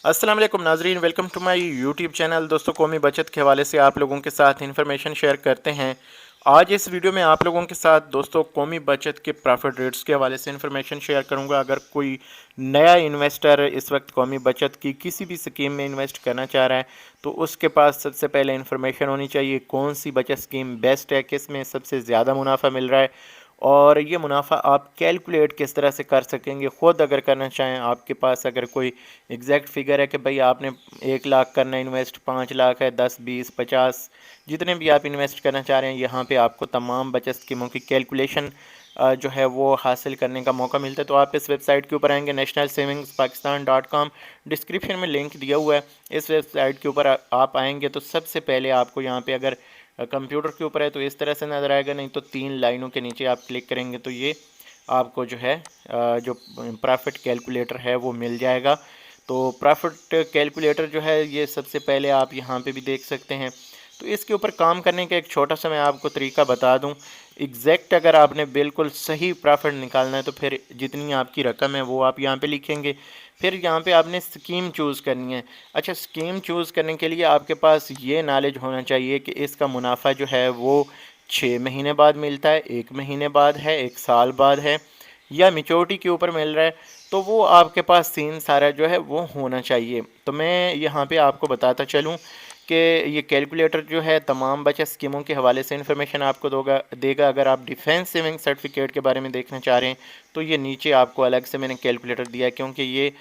अस्सलाम वालेकुम नाजरीन, welcome to my YouTube channel. दोस्तों, कौमी बचत के हवाले से आप लोगों के साथ इन्फॉर्मेशन शेयर करते हैं। आज इस वीडियो में आप लोगों के साथ दोस्तों कौमी बचत के प्रॉफिट रेट्स के हवाले से इन्फॉर्मेशन शेयर करूंगा। अगर कोई नया इन्वेस्टर इस वक्त कौमी बचत की किसी भी स्कीम में इन्वेस्ट करना चाह रहा है तो उसके पास सबसे पहले इन्फॉर्मेशन होनी चाहिए कौन सी बचत स्कीम बेस्ट है, किस में सबसे ज़्यादा मुनाफा मिल रहा है और ये मुनाफा आप कैलकुलेट किस तरह से कर सकेंगे। ख़ुद अगर करना चाहें, आपके पास अगर कोई एग्जैक्ट फिगर है कि भाई आपने 1 लाख करना है इन्वेस्ट, 5 लाख है, 10, 20, 50, जितने भी आप इन्वेस्ट करना चाह रहे हैं, यहाँ पे आपको तमाम बचत स्कीमों की कैलकुलेशन जो है वो हासिल करने का मौका मिलता है। तो आप इस वेबसाइट के ऊपर आएंगे nationalsavingspakistan.com, डिस्क्रिप्शन में लिंक दिया हुआ है। इस वेबसाइट के ऊपर आप आएंगे तो सबसे पहले आपको यहाँ पे अगर कंप्यूटर के ऊपर है तो इस तरह से नज़र आएगा, नहीं तो 3 लाइनों के नीचे आप क्लिक करेंगे तो ये आपको जो है जो प्रॉफिट कैलकुलेटर है वो मिल जाएगा। तो प्रॉफिट कैलकुलेटर जो है ये सबसे पहले आप यहाँ पे भी देख सकते हैं। तो इसके ऊपर काम करने का एक छोटा सा मैं आपको तरीका बता दूं। एग्जैक्ट अगर आपने बिल्कुल सही प्रॉफिट निकालना है तो फिर जितनी आपकी रकम है वो आप यहाँ पे लिखेंगे। फिर यहाँ पे आपने स्कीम चूज़ करनी है। अच्छा, स्कीम चूज़ करने के लिए आपके पास ये नॉलेज होना चाहिए कि इसका मुनाफा जो है वो 6 महीने बाद मिलता है, 1 महीने बाद है, 1 साल बाद है, या मिच्योरिटी के ऊपर मिल रहा है। तो वो आपके पास सीन सारा जो है वो होना चाहिए। तो मैं यहाँ पे आपको बताता चलूँ कि ये कैलकुलेटर जो है तमाम बचत स्कीमों के हवाले से इन्फॉर्मेशन आपको देगा। अगर आप डिफेंस सेविंग सर्टिफिकेट के बारे में देखना चाह रहे हैं तो ये नीचे आपको अलग से मैंने कैलकुलेटर दिया है, क्योंकि ये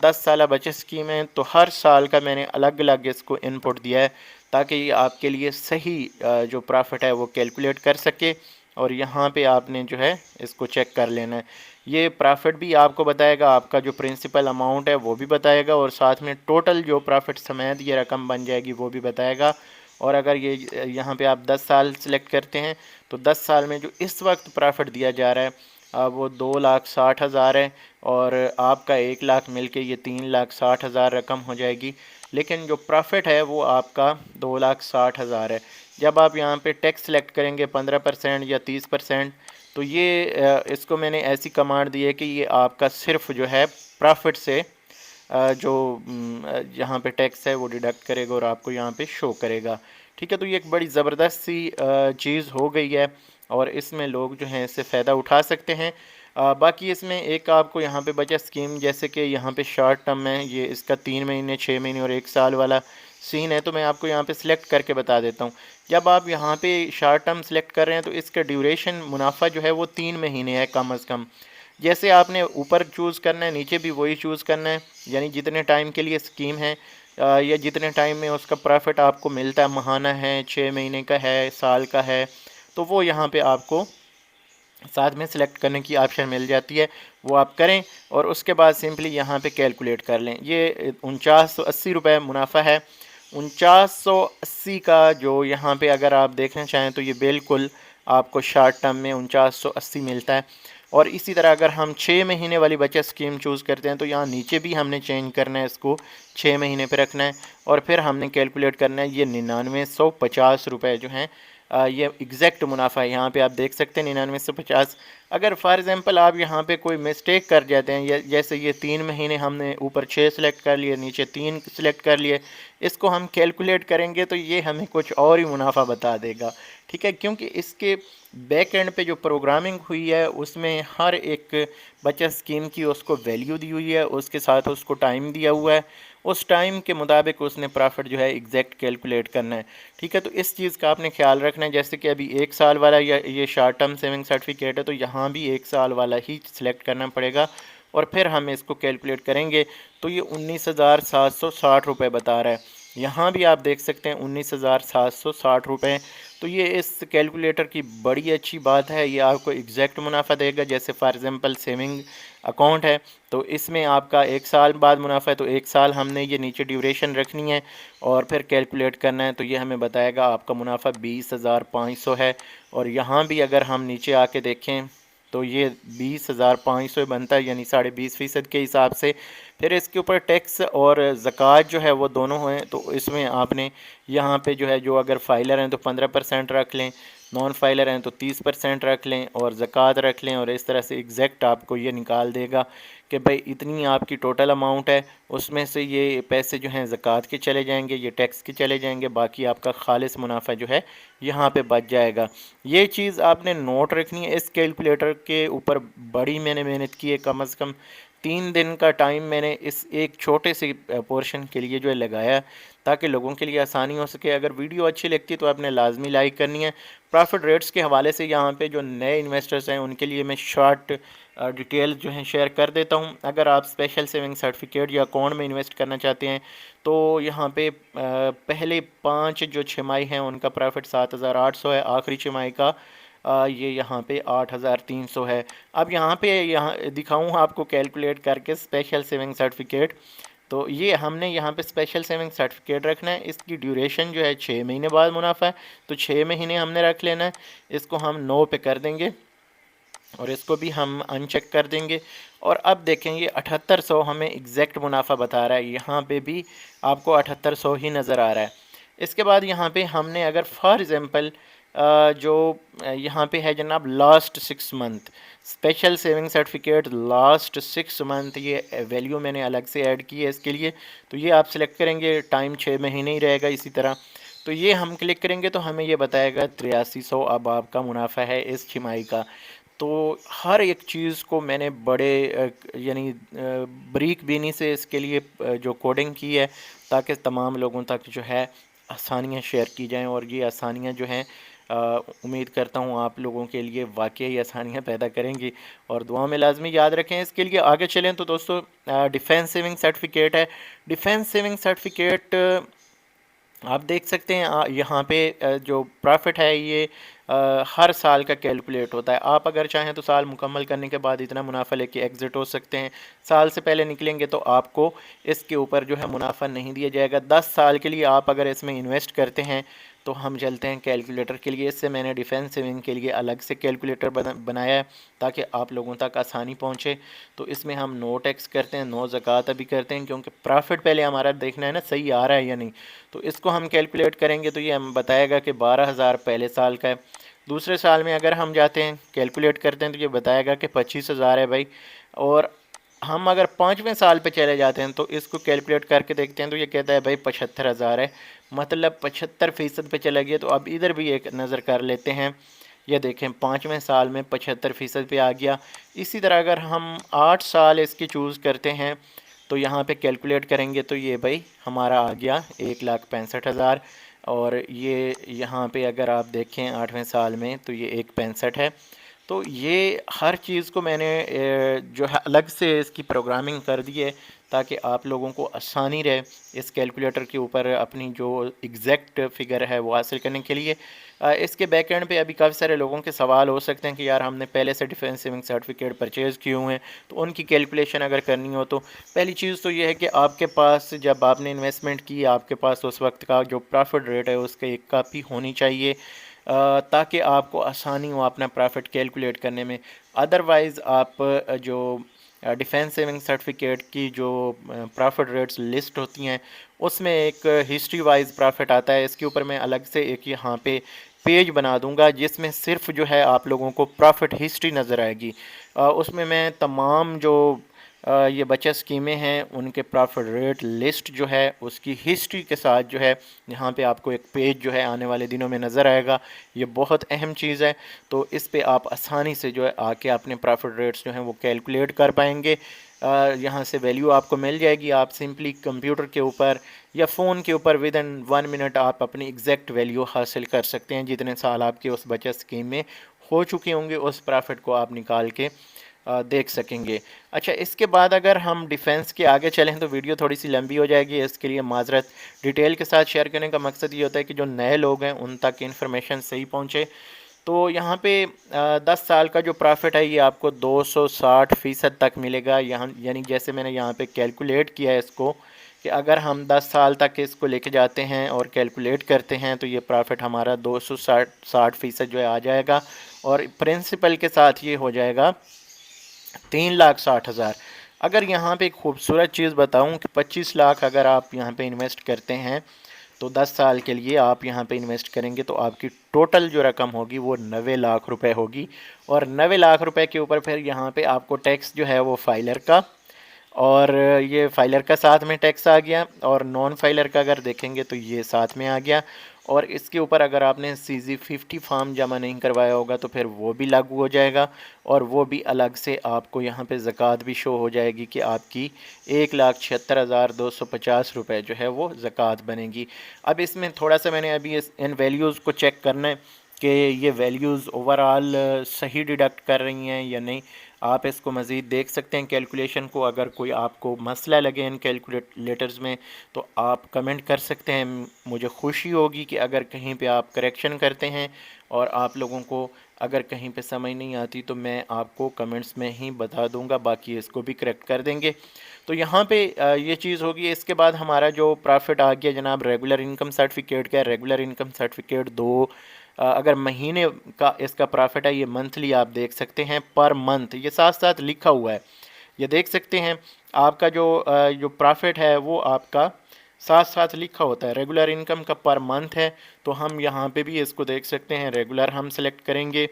10 साल बचत स्कीम है तो हर साल का मैंने अलग अलग इसको इनपुट दिया है ताकि ये आपके लिए सही जो प्रॉफिट है वो कैलकुलेट कर सके। और यहाँ पे आपने जो है इसको चेक कर लेना है। ये प्रॉफिट भी आपको बताएगा, आपका जो प्रिंसिपल अमाउंट है वो भी बताएगा, और साथ में टोटल जो प्रॉफिट समेत ये रकम बन जाएगी वो भी बताएगा। और अगर ये यहाँ पे आप 10 साल सेलेक्ट करते हैं तो 10 साल में जो इस वक्त प्रॉफिट दिया जा रहा है वो 2,60,000 है, और आपका 1 लाख मिल के ये 3,60,000 रकम हो जाएगी। लेकिन जो प्रॉफिट है वो आपका 2,60,000 है। जब आप यहाँ पे टैक्स सेलेक्ट करेंगे 15% या 30%, तो ये इसको मैंने ऐसी कमांड दी है कि ये आपका सिर्फ जो है प्रॉफिट से जो यहाँ पे टैक्स है वो डिडक्ट करेगा और आपको यहाँ पे शो करेगा। ठीक है, तो ये एक बड़ी ज़बरदस्त सी चीज़ हो गई है और इसमें लोग जो हैं इससे फ़ायदा उठा सकते हैं। बाकी इसमें एक आपको यहाँ पे बचत स्कीम, जैसे कि यहाँ पे शॉर्ट टर्म है, ये इसका 3 महीने, 6 महीने और 1 साल वाला सीन है। तो मैं आपको यहाँ पे सिलेक्ट करके बता देता हूँ। जब आप यहाँ पे शॉर्ट टर्म सेलेक्ट कर रहे हैं तो इसका ड्यूरेशन मुनाफा जो है वो 3 महीने है कम अज़ कम। जैसे आपने ऊपर चूज़ करना है नीचे भी वही चूज़ करना है, यानी जितने टाइम के लिए स्कीम है या जितने टाइम में उसका प्रॉफिट आपको मिलता है, महाना है, 6 महीने का है, साल का है, तो वो यहाँ पे आपको साथ में सेलेक्ट करने की ऑप्शन मिल जाती है। वो आप करें और उसके बाद सिंपली यहाँ पे कैलकुलेट कर लें। ये 4980 रुपये मुनाफा है। 4980 का जो यहाँ पे अगर आप देखना चाहें तो ये बिल्कुल आपको शॉर्ट टर्म में 4980 मिलता है। और इसी तरह अगर हम 6 महीने वाली बचत स्कीम चूज़ करते हैं तो यहाँ नीचे भी हमने चेंज करना है, इसको 6 महीने पे रखना है और फिर हमने कैलकुलेट करना है ये 9950 रुपये जो हैं ये एग्जैक्ट मुनाफा है। यहाँ पे आप देख सकते हैं 9950। अगर फॉर एग्ज़ाम्पल आप यहाँ पे कोई मिस्टेक कर जाते हैं, जैसे ये 3 महीने हमने ऊपर 6 सेलेक्ट कर लिए, नीचे 3 सेलेक्ट कर लिए, इसको हम कैलकुलेट करेंगे तो ये हमें कुछ और ही मुनाफा बता देगा। ठीक है, क्योंकि इसके बैक एंड पे जो प्रोग्रामिंग हुई है उसमें हर एक बचत स्कीम की उसको वैल्यू दी हुई है, उसके साथ उसको टाइम दिया हुआ है, उस टाइम के मुताबिक उसने प्रॉफिट जो है एग्जैक्ट कैलकुलेट करना है। ठीक है, तो इस चीज़ का आपने ख्याल रखना है। जैसे कि अभी 1 साल वाला या ये शॉर्ट टर्म सेविंग सर्टिफिकेट है तो यहाँ भी 1 साल वाला ही सिलेक्ट करना पड़ेगा और फिर हम इसको कैलकुलेट करेंगे तो ये 19,760 रुपये बता रहा है। यहाँ भी आप देख सकते हैं 19,760 रुपये। तो ये इस कैलकुलेटर की बड़ी अच्छी बात है, ये आपको एग्जैक्ट मुनाफा देगा। जैसे फॉर एग्ज़ाम्पल सेविंग अकाउंट है तो इसमें आपका 1 साल बाद मुनाफा है तो 1 साल हमने ये नीचे ड्यूरेशन रखनी है और फिर कैलकुलेट करना है तो ये हमें बताएगा आपका मुनाफा 20,500 है। और यहाँ भी अगर हम नीचे आके देखें तो ये 20,500 बनता है, यानी 20.5% के हिसाब से। फिर इसके ऊपर टैक्स और ज़कात जो है वो दोनों हैं, तो इसमें आपने यहाँ पे जो है जो अगर फाइलर हैं तो 15% रख लें, नॉन फाइलर हैं तो 30% रख लें और ज़कात रख लें, और इस तरह से एग्जैक्ट आपको ये निकाल देगा कि भाई इतनी आपकी टोटल अमाउंट है, उसमें से ये पैसे जो हैं ज़कात के चले जाएंगे, ये टैक्स के चले जाएंगे, बाकी आपका खालिस मुनाफा जो है यहाँ पे बच जाएगा। ये चीज़ आपने नोट रखनी है। इस कैलकुलेटर के ऊपर बड़ी मैंने मेहनत की है, कम से कम 3 दिन का टाइम मैंने इस एक छोटे से पोर्शन के लिए जो है लगाया, ताकि लोगों के लिए आसानी हो सके। अगर वीडियो अच्छी लगती है तो आपने लाजमी लाइक करनी है। प्रॉफिट रेट्स के हवाले से यहाँ पे जो नए इन्वेस्टर्स हैं उनके लिए मैं शॉर्ट डिटेल जो है शेयर कर देता हूँ। अगर आप स्पेशल सेविंग सर्टिफिकेट या अकाउंट में इन्वेस्ट करना चाहते हैं तो यहाँ पे पहले 5 जो छमाही हैं उनका प्रॉफिट 7,800 है, आखिरी छमाही का ये यहाँ पे 8,300 है। अब यहाँ पे यहाँ दिखाऊँ आपको कैलकुलेट करके स्पेशल सेविंग सर्टिफिकेट। तो ये हमने यहाँ पे स्पेशल सेविंग सर्टिफिकेट रखना है। इसकी ड्यूरेशन जो है 6 महीने बाद मुनाफा है, तो 6 महीने हमने रख लेना है। इसको हम 9 पे कर देंगे और इसको भी हम अनचेक कर देंगे। और अब देखें ये 7800 हमें एग्जैक्ट मुनाफा बता रहा है, यहाँ पे भी आपको 7800 ही नज़र आ रहा है। इसके बाद यहाँ पे हमने अगर फॉर एग्ज़ाम्पल जो यहाँ पे है जनाब last 6 month special saving certificate last 6 month, ये वैल्यू मैंने अलग से ऐड की है इसके लिए। तो ये आप सिलेक्ट करेंगे, टाइम 6 महीने ही रहेगा इसी तरह। तो ये हम क्लिक करेंगे तो हमें ये बताएगा 8300 अब आपका मुनाफा है इस छमाही का। तो हर एक चीज़ को मैंने बड़े यानी बारीक बीनी से इसके लिए जो कोडिंग की है, ताकि तमाम लोगों तक जो है आसानियाँ शेयर की जाएं। और ये आसानियाँ जो हैं उम्मीद करता हूँ आप लोगों के लिए वाकई आसानियाँ पैदा करेंगी, और दुआ में लाजमी याद रखें। इसके लिए आगे चलें तो दोस्तों डिफेंस सेविंग सर्टिफिकेट है। डिफेंस सेविंग सर्टिफिकेट आप देख सकते हैं यहाँ पे जो प्रॉफिट है ये हर साल का कैलकुलेट होता है। आप अगर चाहें तो साल मुकम्मल करने के बाद इतना मुनाफा लेके एग्ज़िट हो सकते हैं। साल से पहले निकलेंगे तो आपको इसके ऊपर जो है मुनाफा नहीं दिया जाएगा। 10 साल के लिए आप अगर इसमें इन्वेस्ट करते हैं तो हम चलते हैं कैलकुलेटर के लिए। इससे मैंने डिफेंस सेविंग के लिए अलग से कैलकुलेटर बनाया है ताकि आप लोगों तक आसानी पहुंचे। तो इसमें हम नो टैक्स करते हैं, नो ज़कात अभी करते हैं, क्योंकि प्रॉफिट पहले हमारा देखना है ना सही आ रहा है या नहीं। तो इसको हम कैलकुलेट करेंगे तो ये हम बताएगा कि 12,000 पहले साल का है। दूसरे साल में अगर हम जाते हैं कैलकुलेट करते हैं तो ये बताएगा कि 25,000 है भाई। और हम अगर 5वें साल पे चले जाते हैं तो इसको कैलकुलेट करके देखते हैं तो ये कहता है भाई 75,000 है, मतलब 75% पे चला गया। तो अब इधर भी एक नज़र कर लेते हैं, ये देखें 5वें साल में 75% पे आ गया। इसी तरह अगर हम 8 साल इसकी चूज़ करते हैं तो यहाँ पे कैलकुलेट करेंगे तो ये भाई हमारा आ गया 1,65,000। और ये यहाँ पे अगर आप देखें 8वें साल में तो ये 1,65 है। तो ये हर चीज़ को मैंने जो है अलग से इसकी प्रोग्रामिंग कर दी है ताकि आप लोगों को आसानी रहे इस कैलकुलेटर के ऊपर अपनी जो एग्जैक्ट फ़िगर है वो हासिल करने के लिए। इसके बैक एंड पे अभी काफ़ी सारे लोगों के सवाल हो सकते हैं कि यार हमने पहले से डिफेंस सेविंग सर्टिफिकेट परचेज़ किए हुए हैं तो उनकी कैलकुलेशन अगर करनी हो तो पहली चीज़ तो ये है कि आपके पास जब आपने इन्वेस्टमेंट की आपके पास उस वक्त का जो प्रॉफिट रेट है उसकी एक कापी होनी चाहिए, ताकि आपको आसानी हो अपना प्रॉफिट कैलकुलेट करने में। अदरवाइज़ आप जो डिफेंस सेविंग सर्टिफिकेट की जो प्रॉफिट रेट्स लिस्ट होती हैं उसमें एक हिस्ट्री वाइज प्रॉफिट आता है। इसके ऊपर मैं अलग से एक यहाँ पे पेज बना दूंगा जिसमें सिर्फ जो है आप लोगों को प्रॉफिट हिस्ट्री नज़र आएगी। उसमें मैं तमाम जो ये बचत स्कीमें हैं उनके प्रॉफिट रेट लिस्ट जो है उसकी हिस्ट्री के साथ जो है यहाँ पे आपको एक पेज जो है आने वाले दिनों में नज़र आएगा। ये बहुत अहम चीज़ है, तो इस पे आप आसानी से जो है आके अपने प्रॉफिट रेट्स जो हैं वो कैलकुलेट कर पाएंगे। यहाँ से वैल्यू आपको मिल जाएगी। आप सिंपली कंप्यूटर के ऊपर या फ़ोन के ऊपर विद इन 1 मिनट आप अपनी एग्जैक्ट वैल्यू हासिल कर सकते हैं। जितने साल आपके उस बचत स्कीम में हो चुके होंगे उस प्रॉफिट को आप निकाल के देख सकेंगे। अच्छा, इसके बाद अगर हम डिफेंस के आगे चलें तो वीडियो थोड़ी सी लंबी हो जाएगी, इसके लिए माजरत। डिटेल के साथ शेयर करने का मकसद ये होता है कि जो नए लोग हैं उन तक इन्फॉर्मेशन सही पहुँचे। तो यहाँ पे 10 साल का जो प्रॉफिट है ये आपको 260% तक मिलेगा। यहाँ यानी जैसे मैंने यहाँ पे कैलकुलेट किया है इसको कि अगर हम 10 साल तक इसको लेके जाते हैं और कैलकुलेट करते हैं तो ये प्रॉफिट हमारा 260% जो है आ जाएगा। और प्रिंसिपल के साथ ये हो जाएगा 3,60,000। अगर यहाँ पे एक खूबसूरत चीज़ बताऊँ कि 25 लाख अगर आप यहाँ पे इन्वेस्ट करते हैं तो 10 साल के लिए आप यहाँ पे इन्वेस्ट करेंगे तो आपकी टोटल जो रकम होगी वो 90 लाख रुपए होगी। और 90 लाख रुपए के ऊपर फिर यहाँ पे आपको टैक्स जो है वो फाइलर का और ये फाइलर का साथ में टैक्स आ गया, और नॉन फाइलर का अगर देखेंगे तो ये साथ में आ गया। और इसके ऊपर अगर आपने CZ50 फॉर्म जमा नहीं करवाया होगा तो फिर वो भी लागू हो जाएगा, और वो भी अलग से आपको यहाँ पे ज़कात भी शो हो जाएगी कि आपकी 1,76,250 रुपये जो है वो ज़कात बनेगी। अब इसमें थोड़ा सा मैंने अभी इन वैल्यूज़ को चेक करना है कि ये वैल्यूज़ ओवरऑल सही डिडक्ट कर रही हैं या नहीं। आप इसको मज़ीद देख सकते हैं कैलकुलेशन को। अगर कोई आपको मसला लगे इन कैलकुलेटर्स में तो आप कमेंट कर सकते हैं। मुझे खुशी होगी कि अगर कहीं पे आप करेक्शन करते हैं, और आप लोगों को अगर कहीं पे समझ नहीं आती तो मैं आपको कमेंट्स में ही बता दूंगा, बाकी इसको भी करेक्ट कर देंगे। तो यहाँ पे ये चीज़ होगी। इसके बाद हमारा जो प्रॉफिट आ गया जनाब रेगुलर इनकम सर्टिफिकेट का। रेगुलर इनकम सर्टिफिकेट दो अगर महीने का इसका प्रॉफिट है, ये मंथली आप देख सकते हैं पर मंथ, ये साथ साथ लिखा हुआ है। ये देख सकते हैं आपका जो प्रॉफिट है वो आपका साथ साथ लिखा होता है। रेगुलर इनकम का पर मंथ है, तो हम यहाँ पे भी इसको देख सकते हैं। रेगुलर हम सेलेक्ट करेंगे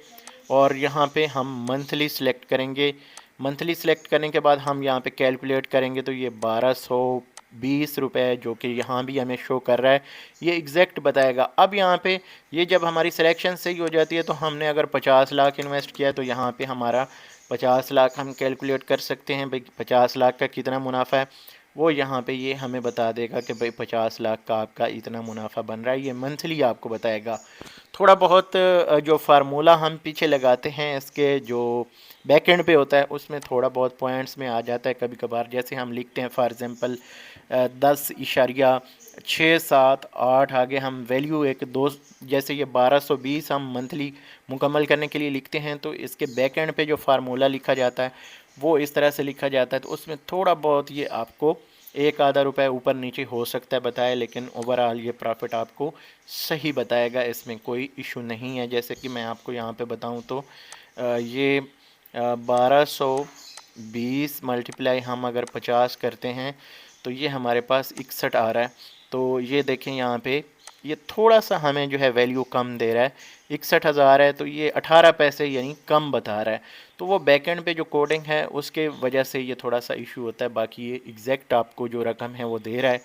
और यहाँ पे हम मंथली सेलेक्ट करेंगे। मंथली सेलेक्ट करने के बाद हम यहाँ पे कैलकुलेट करेंगे तो ये 1220 रुपये जो कि यहाँ भी हमें शो कर रहा है, ये एग्जैक्ट बताएगा। अब यहाँ पे ये जब हमारी सिलेक्शन सही हो जाती है तो हमने अगर 50 लाख इन्वेस्ट किया तो यहाँ पे हमारा 50 लाख हम कैलकुलेट कर सकते हैं भाई 50 लाख का कितना मुनाफा है। वो यहाँ पे ये हमें बता देगा कि भाई 50 लाख का आपका इतना मुनाफा बन रहा है। ये मंथली आपको बताएगा। थोड़ा बहुत जो फार्मूला हम पीछे लगाते हैं इसके जो बैक एंड पे होता है उसमें थोड़ा बहुत पॉइंट्स में आ जाता है कभी कभार। जैसे हम लिखते हैं फॉर एग्ज़ाम्पल 10.678 आगे हम वैल्यू एक दो, जैसे ये 1220 हम मंथली मुकम्मल करने के लिए लिखते हैं तो इसके बैक एंड पे जो फार्मूला लिखा जाता है वो इस तरह से लिखा जाता है। तो उसमें थोड़ा बहुत ये आपको एक आधा रुपए ऊपर नीचे हो सकता है बताए, लेकिन ओवरऑल ये प्रॉफिट आपको सही बताएगा, इसमें कोई इशू नहीं है। जैसे कि मैं आपको यहाँ पे बताऊँ तो ये 1220 मल्टीप्लाई हम अगर 50 करते हैं तो ये हमारे पास 61 आ रहा है। तो ये देखें यहाँ पे ये थोड़ा सा हमें जो है वैल्यू कम दे रहा है, 61,000 है तो ये 18 पैसे यानी कम बता रहा है। तो वो बैकएंड पे जो कोडिंग है उसके वजह से ये थोड़ा सा इशू होता है, बाकी ये एग्जैक्ट आपको जो रकम है वो दे रहा है।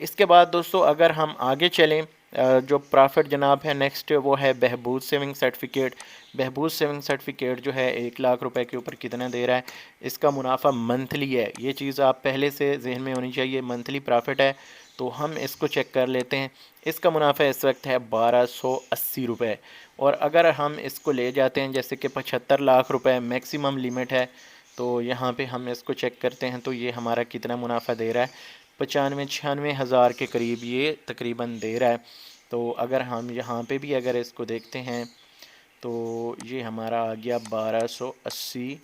इसके बाद दोस्तों अगर हम आगे चलें, जो प्रॉफिट जनाब है नेक्स्ट वो है बहबूद सेविंग सर्टिफिकेट। बहबूद सेविंग सर्टिफिकेट जो है 1 लाख रुपए के ऊपर कितना दे रहा है, इसका मुनाफा मंथली है। ये चीज़ आप पहले से जहन में होनी चाहिए, मंथली प्रॉफिट है। तो हम इसको चेक कर लेते हैं। इसका मुनाफा इस वक्त है 1280 रुपये, और अगर हम इसको ले जाते हैं जैसे कि 75 लाख रुपए मैक्सिमम लिमिट है, तो यहाँ पे हम इसको चेक करते हैं तो ये हमारा कितना मुनाफा दे रहा है, 95-96 हज़ार के करीब ये तकरीबन दे रहा है। तो अगर हम यहाँ पे भी अगर इसको देखते हैं तो ये हमारा आ गया 1280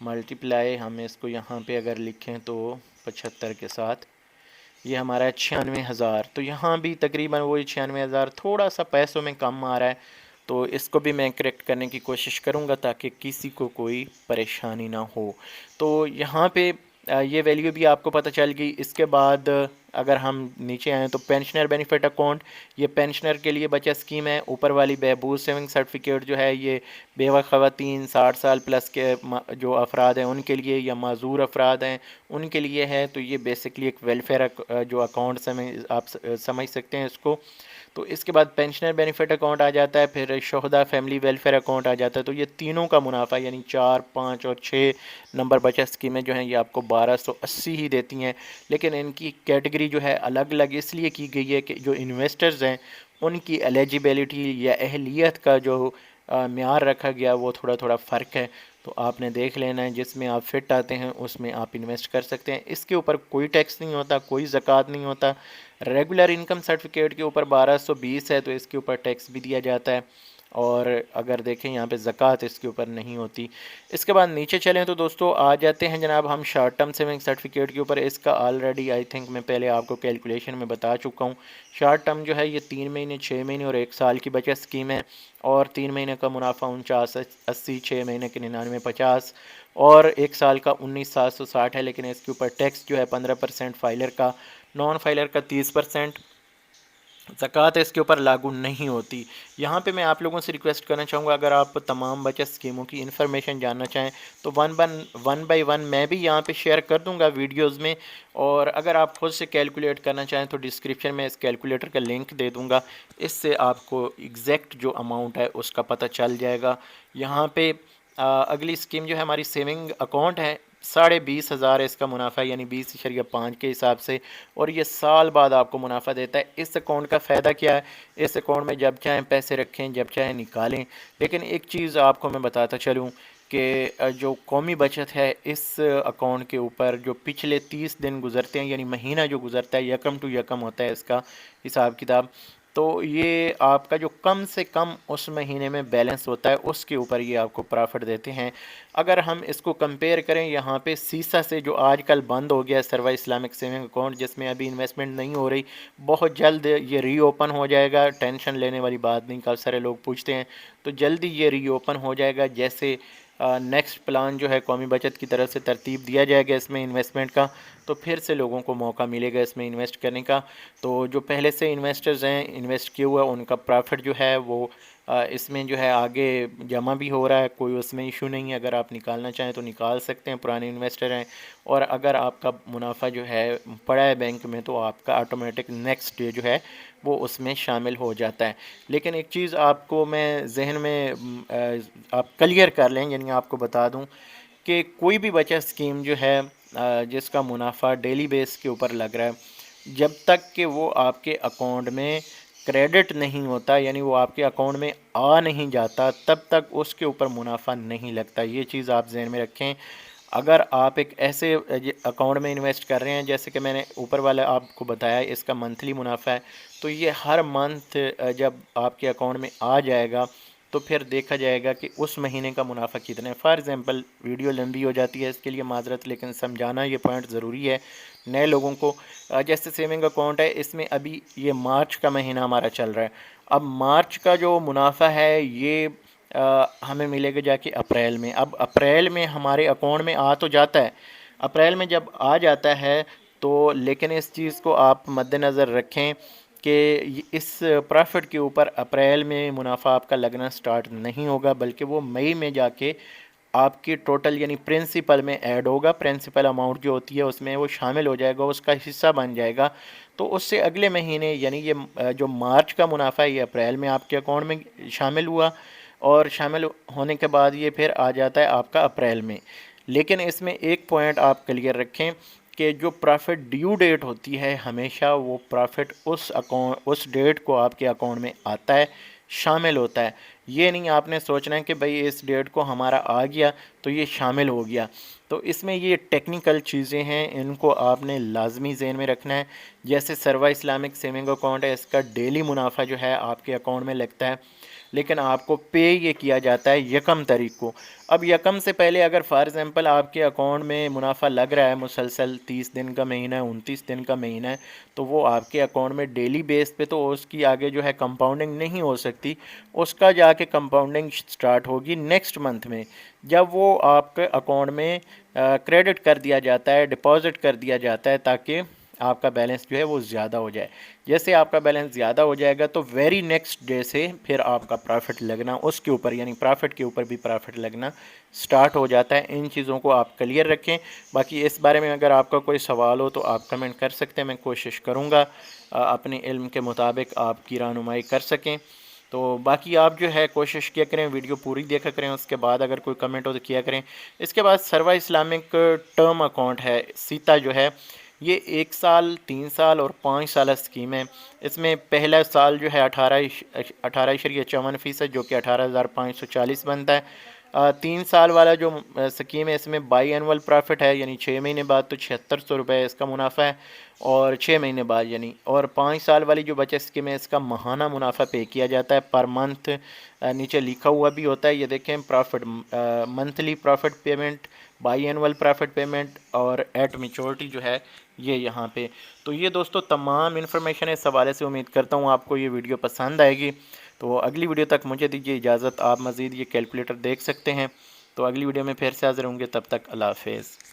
मल्टीप्लाई, हम इसको यहाँ पे अगर लिखें तो 75 के साथ ये हमारा 96 हज़ार। तो यहाँ भी तकरीबन वही 96 हज़ार, थोड़ा सा पैसों में कम आ रहा है। तो इसको भी मैं करेक्ट करने की कोशिश करूँगा ताकि किसी को कोई परेशानी ना हो। तो यहाँ पे ये वैल्यू भी आपको पता चल गई। इसके बाद अगर हम नीचे आएँ तो पेंशनर बेनिफिट अकाउंट, ये पेंशनर के लिए बचत स्कीम है। ऊपर वाली बहबूद सेविंग सर्टिफिकेट जो है ये बेवा ख़वातीन 60 साल प्लस के जो अफराद हैं उनके लिए, या माजूर अफराद हैं उनके लिए है। तो ये बेसिकली एक वेलफेयर जो अकाउंट आप समझ सकते हैं इसको। तो इसके बाद पेंशनर बेनिफिट अकाउंट आ जाता है, फिर शोहदा फैमिली वेलफेयर अकाउंट आ जाता है। तो ये तीनों का मुनाफा यानी 4, 5 और 6 नंबर बचत स्कीमें जो हैं ये आपको 1280 ही देती हैं। लेकिन इनकी कैटेगरी जो है अलग अलग इसलिए की गई है कि जो इन्वेस्टर्स हैं उनकी एलिजिबिलिटी या अहलियत का जो म्यार रखा गया वो थोड़ा थोड़ा फ़र्क है। तो आपने देख लेना है जिसमें आप फिट आते हैं उसमें आप इन्वेस्ट कर सकते हैं। इसके ऊपर कोई टैक्स नहीं होता, कोई ज़कात नहीं होता। रेगुलर इनकम सर्टिफिकेट के ऊपर 1220 है तो इसके ऊपर टैक्स भी दिया जाता है, और अगर देखें यहाँ पे ज़कात इसके ऊपर नहीं होती। इसके बाद नीचे चलें तो दोस्तों आ जाते हैं जनाब हम शॉर्ट टर्म सेविंग सर्टिफिकेट के ऊपर। इसका ऑलरेडी आई थिंक मैं पहले आपको कैलकुलेशन में बता चुका हूँ। शॉर्ट टर्म जो है ये 3 महीने, 6 महीने और 1 साल की बचत स्कीम है। और 3 महीने का मुनाफा 49.80, 6 महीने के 99.50 और 1 साल का 19,760 है। लेकिन इसके ऊपर टैक्स जो है 15% फाइलर का, नॉन फाइलर का 30%। ज़कात इसके ऊपर लागू नहीं होती। यहाँ पे मैं आप लोगों से रिक्वेस्ट करना चाहूँगा, अगर आप तमाम बचत स्कीमों की इन्फॉर्मेशन जानना चाहें तो वन बाय वन मैं भी यहाँ पे शेयर कर दूँगा वीडियोज़ में। और अगर आप खुद से कैलकुलेट करना चाहें तो डिस्क्रिप्शन में इस कैलकुलेटर का लिंक दे दूँगा। इससे आपको एग्जैक्ट जो अमाउंट है उसका पता चल जाएगा। यहाँ पे अगली स्कीम जो है हमारी सेविंग अकाउंट है, 20,500 इसका मुनाफा है, यानी 20.5 के हिसाब से, और ये साल बाद आपको मुनाफा देता है। इस अकाउंट का फ़ायदा क्या है, इस अकाउंट में जब चाहें पैसे रखें, जब चाहें निकालें। लेकिन एक चीज़ आपको मैं बताता चलूँ कि जो कौमी बचत है, इस अकाउंट के ऊपर जो पिछले 30 दिन गुजरते हैं, यानी महीना जो गुजरता है, यकम टू यकम होता है इसका हिसाब किताब, तो ये आपका जो कम से कम उस महीने में बैलेंस होता है उसके ऊपर ये आपको प्रॉफिट देते हैं। अगर हम इसको कंपेयर करें यहाँ पे सीसा से, जो आजकल बंद हो गया सर्वा इस्लामिक सेविंग अकाउंट, जिसमें अभी इन्वेस्टमेंट नहीं हो रही, बहुत जल्द ये रीओपन हो जाएगा। टेंशन लेने वाली बात नहीं, काफ़ी सारे लोग पूछते हैं, तो जल्दी ये रीओपन हो जाएगा। जैसे नेक्स्ट प्लान जो है कौमी बचत की तरफ से तरतीब दिया जाएगा इसमें इन्वेस्टमेंट का, तो फिर से लोगों को मौका मिलेगा इसमें इन्वेस्ट करने का। तो जो पहले से इन्वेस्टर्स हैं, इन्वेस्ट किए हुआ, उनका प्रॉफिट जो है वो इसमें जो है आगे जमा भी हो रहा है, कोई उसमें इशू नहीं है। अगर आप निकालना चाहें तो निकाल सकते हैं, पुराने इन्वेस्टर हैं। और अगर आपका मुनाफा जो है पड़ा है बैंक में, तो आपका ऑटोमेटिक नेक्स्ट डे जो है वो उसमें शामिल हो जाता है। लेकिन एक चीज़ आपको मैं जहन में आप क्लियर कर लें, यानी आपको बता दूं कि कोई भी बचत स्कीम जो है जिसका मुनाफा डेली बेस के ऊपर लग रहा है, जब तक कि वो आपके अकाउंट में क्रेडिट नहीं होता, यानी वो आपके अकाउंट में आ नहीं जाता, तब तक उसके ऊपर मुनाफा नहीं लगता। ये चीज़ आप जहन में रखें। अगर आप एक ऐसे अकाउंट में इन्वेस्ट कर रहे हैं, जैसे कि मैंने ऊपर वाला आपको बताया, इसका मंथली मुनाफा है, तो ये हर मंथ जब आपके अकाउंट में आ जाएगा तो फिर देखा जाएगा कि उस महीने का मुनाफा कितना है। फॉर एग्ज़ाम्पल, वीडियो लंबी हो जाती है, इसके लिए माजरत, लेकिन समझाना ये पॉइंट ज़रूरी है नए लोगों को। जैसे सेविंग अकाउंट है, इसमें अभी ये मार्च का महीना हमारा चल रहा है। अब मार्च का जो मुनाफा है ये हमें मिलेगा जाके अप्रैल में। अब अप्रैल में हमारे अकाउंट में आ तो जाता है, अप्रैल में जब आ जाता है तो, लेकिन इस चीज़ को आप मद्देनज़र रखें कि इस प्रॉफिट के ऊपर अप्रैल में मुनाफा आपका लगना स्टार्ट नहीं होगा, बल्कि वो मई में जाके आपकी टोटल यानी प्रिंसिपल में ऐड होगा। प्रिंसिपल अमाउंट जो होती है उसमें वो शामिल हो जाएगा, उसका हिस्सा बन जाएगा। तो उससे अगले महीने, यानी ये जो मार्च का मुनाफा है, ये अप्रैल में आपके अकाउंट में शामिल हुआ, और शामिल होने के बाद ये फिर आ जाता है आपका अप्रैल में। लेकिन इसमें एक पॉइंट आप क्लियर रखें कि जो प्रॉफिट ड्यू डेट होती है, हमेशा वो प्रॉफिट उस डेट को आपके अकाउंट में आता है, शामिल होता है। ये नहीं आपने सोचना है कि भाई इस डेट को हमारा आ गया तो ये शामिल हो गया। तो इसमें ये टेक्निकल चीज़ें हैं, इनको आपने लाजमी ज़हन में रखना है। जैसे सर्वा इस्लामिक सेविंग अकाउंट है, इसका डेली मुनाफा जो है आपके अकाउंट में लगता है, लेकिन आपको पे ये किया जाता है यकम तारीख को। अब यकम से पहले अगर फॉर एग्ज़ाम्पल आपके अकाउंट में मुनाफा लग रहा है मुसलसल, 30 दिन का महीना है, 29 दिन का महीना है, तो वो आपके अकाउंट में डेली बेस पे, तो उसकी आगे जो है कंपाउंडिंग नहीं हो सकती। उसका जाके कंपाउंडिंग स्टार्ट होगी नेक्स्ट मंथ में, जब वो आपके अकाउंट में क्रेडिट कर दिया जाता है, डिपॉज़िट कर दिया जाता है, ताकि आपका बैलेंस जो है वो ज़्यादा हो जाए। जैसे आपका बैलेंस ज़्यादा हो जाएगा तो वेरी नेक्स्ट डे से फिर आपका प्रॉफिट लगना उसके ऊपर, यानी प्रॉफिट के ऊपर भी प्रॉफिट लगना स्टार्ट हो जाता है। इन चीज़ों को आप क्लियर रखें। बाकी इस बारे में अगर आपका कोई सवाल हो तो आप कमेंट कर सकते हैं, मैं कोशिश करूँगा अपने इल्म के मुताबिक आपकी रहनुमाई कर सकें। तो बाकी आप जो है कोशिश किया करें, वीडियो पूरी देखा करें, उसके बाद अगर कोई कमेंट हो तो किया करें। इसके बाद सर्वा इस्लामिक टर्म अकाउंट है, सीता जो है, ये 1 साल, 3 साल और 5 साल स्कीम है। इसमें पहला साल जो है 18.54%, जो कि 18,540 बनता है। 3 साल वाला जो स्कीम है, इसमें बाई एनुअल प्रॉफिट है, यानी 6 महीने बाद तो 7600 रुपये इसका मुनाफा है, और 6 महीने बाद यानी। और 5 साल वाली जो बचत स्कीम है, इसका माहाना मुनाफा पे किया जाता है पर मंथ। नीचे लिखा हुआ भी होता है, ये देखें, profit monthly profit payment, by annual profit payment और एट मैच्योरिटी जो है ये यहाँ पे। तो ये दोस्तों तमाम इन्फॉर्मेशन है इस हवाले से। उम्मीद करता हूँ आपको ये वीडियो पसंद आएगी। तो अगली वीडियो तक मुझे दीजिए इजाज़त, आप मज़ीद ये कैलकुलेटर देख सकते हैं। तो अगली वीडियो में फिर से हाज़िर होंगे, तब तक अल्लाह हाफ़िज़।